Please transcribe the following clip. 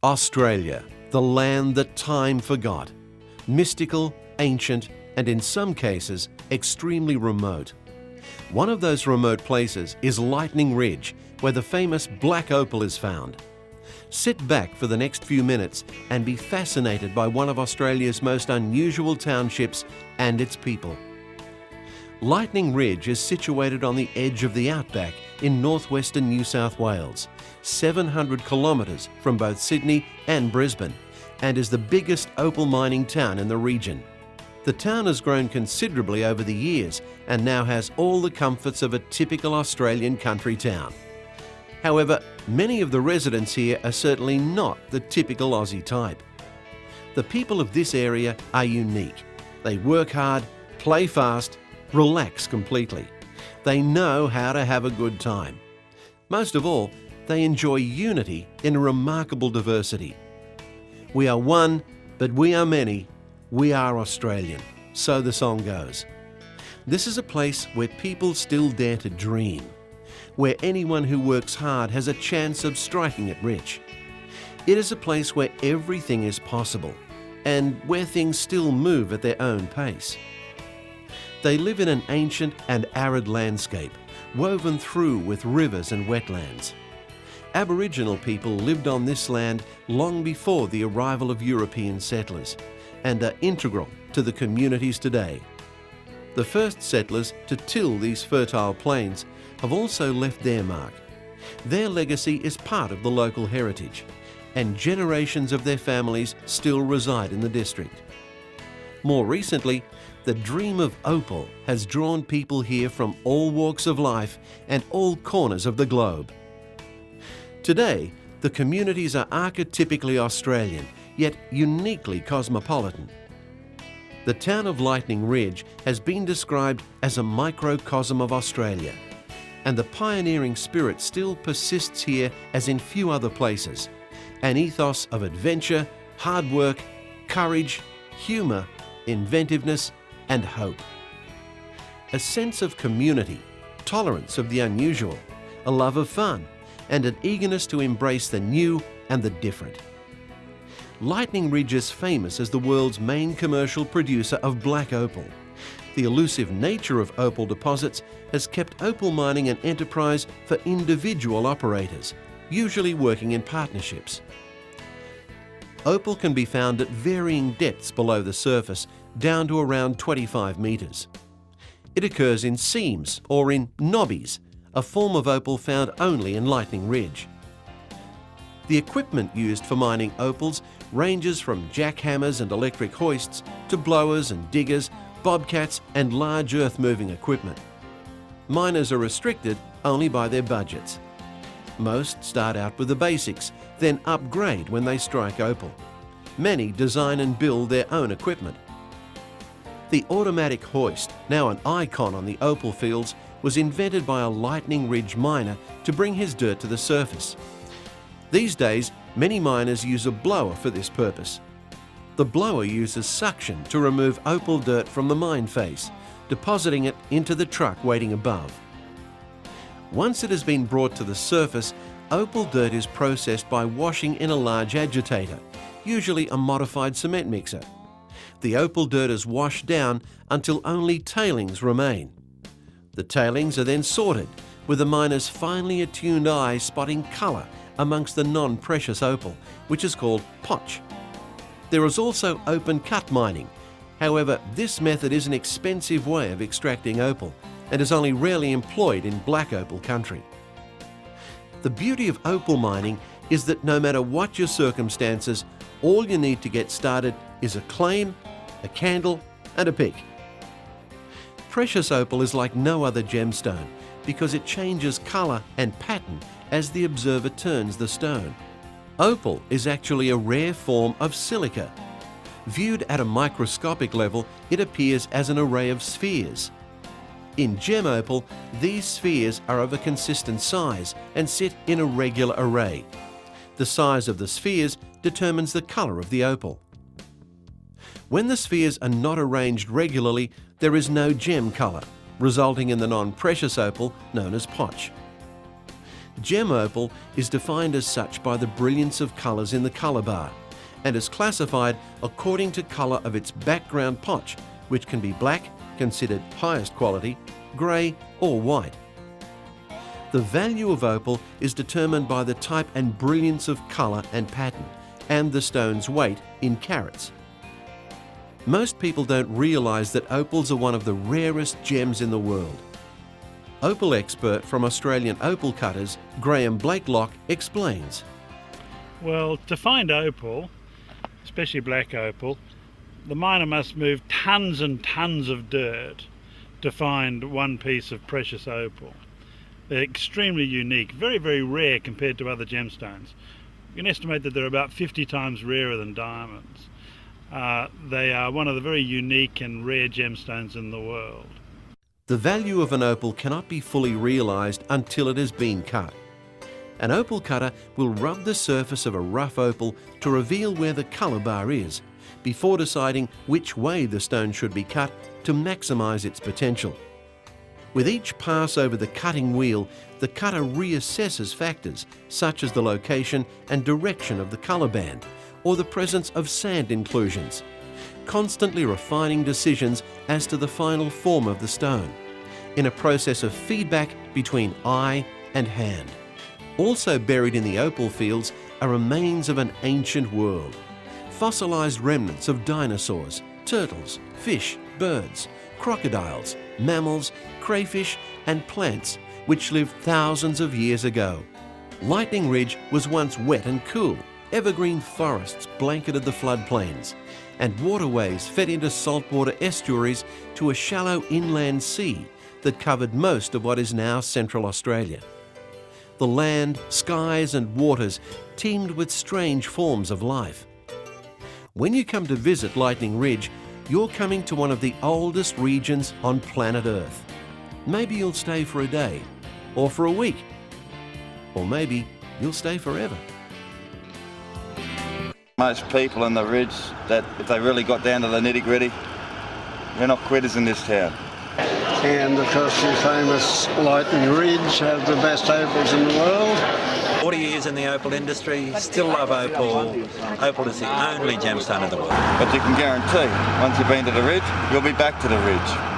Australia, the land that time forgot. Mystical, ancient, and in some cases, extremely remote. One of those remote places is Lightning Ridge, where the famous black opal is found. Sit back for the next few minutes and be fascinated by one of Australia's most unusual townships and its people. Lightning Ridge is situated on the edge of the outback in northwestern New South Wales, 700 kilometres from both Sydney and Brisbane, and is the biggest opal mining town in the region. The town has grown considerably over the years and now has all the comforts of a typical Australian country town. However, many of the residents here are certainly not the typical Aussie type. The people of this area are unique. They work hard, play fast, relax completely. They know how to have a good time. Most of all, they enjoy unity in a remarkable diversity. We are one, but we are many. We are Australian, so the song goes. This is a place where people still dare to dream, where anyone who works hard has a chance of striking it rich. It is a place where everything is possible and where things still move at their own pace. They live in an ancient and arid landscape, woven through with rivers and wetlands. Aboriginal people lived on this land long before the arrival of European settlers and are integral to the communities today. The first settlers to till these fertile plains have also left their mark. Their legacy is part of the local heritage, and generations of their families still reside in the district. More recently, the dream of opal has drawn people here from all walks of life and all corners of the globe. Today, the communities are archetypically Australian, yet uniquely cosmopolitan. The town of Lightning Ridge has been described as a microcosm of Australia, and the pioneering spirit still persists here as in few other places. An ethos of adventure, hard work, courage, humour, inventiveness, and hope. A sense of community, tolerance of the unusual, a love of fun, and an eagerness to embrace the new and the different. Lightning Ridge is famous as the world's main commercial producer of black opal. The elusive nature of opal deposits has kept opal mining an enterprise for individual operators, usually working in partnerships. Opal can be found at varying depths below the surface, down to around 25 metres. It occurs in seams or in knobbies, a form of opal found only in Lightning Ridge. The equipment used for mining opals ranges from jackhammers and electric hoists to blowers and diggers, bobcats and large earth-moving equipment. Miners are restricted only by their budgets. Most start out with the basics, then upgrade when they strike opal. Many design and build their own equipment. The automatic hoist, now an icon on the opal fields, was invented by a Lightning Ridge miner to bring his dirt to the surface. These days, many miners use a blower for this purpose. The blower uses suction to remove opal dirt from the mine face, depositing it into the truck waiting above. Once it has been brought to the surface, opal dirt is processed by washing in a large agitator, usually a modified cement mixer. The opal dirt is washed down until only tailings remain. The tailings are then sorted, with the miner's finely attuned eye spotting colour amongst the non-precious opal, which is called potch. There is also open cut mining. However, this method is an expensive way of extracting opal and is only rarely employed in black opal country. The beauty of opal mining is that no matter what your circumstances, all you need to get started is a claim, a candle and a pick. Precious opal is like no other gemstone because it changes colour and pattern as the observer turns the stone. Opal is actually a rare form of silica. Viewed at a microscopic level, it appears as an array of spheres. In gem opal, these spheres are of a consistent size and sit in a regular array. The size of the spheres determines the colour of the opal. When the spheres are not arranged regularly, there is no gem colour, resulting in the non-precious opal known as potch. Gem opal is defined as such by the brilliance of colours in the colour bar and is classified according to colour of its background potch, which can be black, considered highest quality, grey or white. The value of opal is determined by the type and brilliance of colour and pattern, and the stone's weight in carats. Most people don't realise that opals are one of the rarest gems in the world. Opal expert from Australian opal cutters, Graham Blakelock, explains. Well, to find opal, especially black opal, the miner must move tons and tons of dirt to find one piece of precious opal. They're extremely unique, very, very rare compared to other gemstones. You can estimate that they're about 50 times rarer than diamonds. They are one of the very unique and rare gemstones in the world. The value of an opal cannot be fully realised until it has been cut. An opal cutter will rub the surface of a rough opal to reveal where the colour bar is, before deciding which way the stone should be cut to maximise its potential. With each pass over the cutting wheel, the cutter reassesses factors such as the location and direction of the colour band or the presence of sand inclusions, constantly refining decisions as to the final form of the stone, in a process of feedback between eye and hand. Also buried in the opal fields are remains of an ancient world, fossilised remnants of dinosaurs, turtles, fish, birds, crocodiles, mammals, crayfish and plants which lived thousands of years ago. Lightning Ridge was once wet and cool. Evergreen forests blanketed the floodplains, and waterways fed into saltwater estuaries to a shallow inland sea that covered most of what is now Central Australia. The land, skies and waters teemed with strange forms of life. When you come to visit Lightning Ridge, you're coming to one of the oldest regions on planet Earth. Maybe you'll stay for a day, or for a week, or maybe you'll stay forever. Most people in the ridge, that if they really got down to the nitty-gritty, they're not quitters in this town. And of course the famous Lightning Ridge have the best opals in the world. 40 years in the opal industry, still love opal. Opal is the only gemstone in the world. But you can guarantee, once you've been to the ridge, you'll be back to the ridge.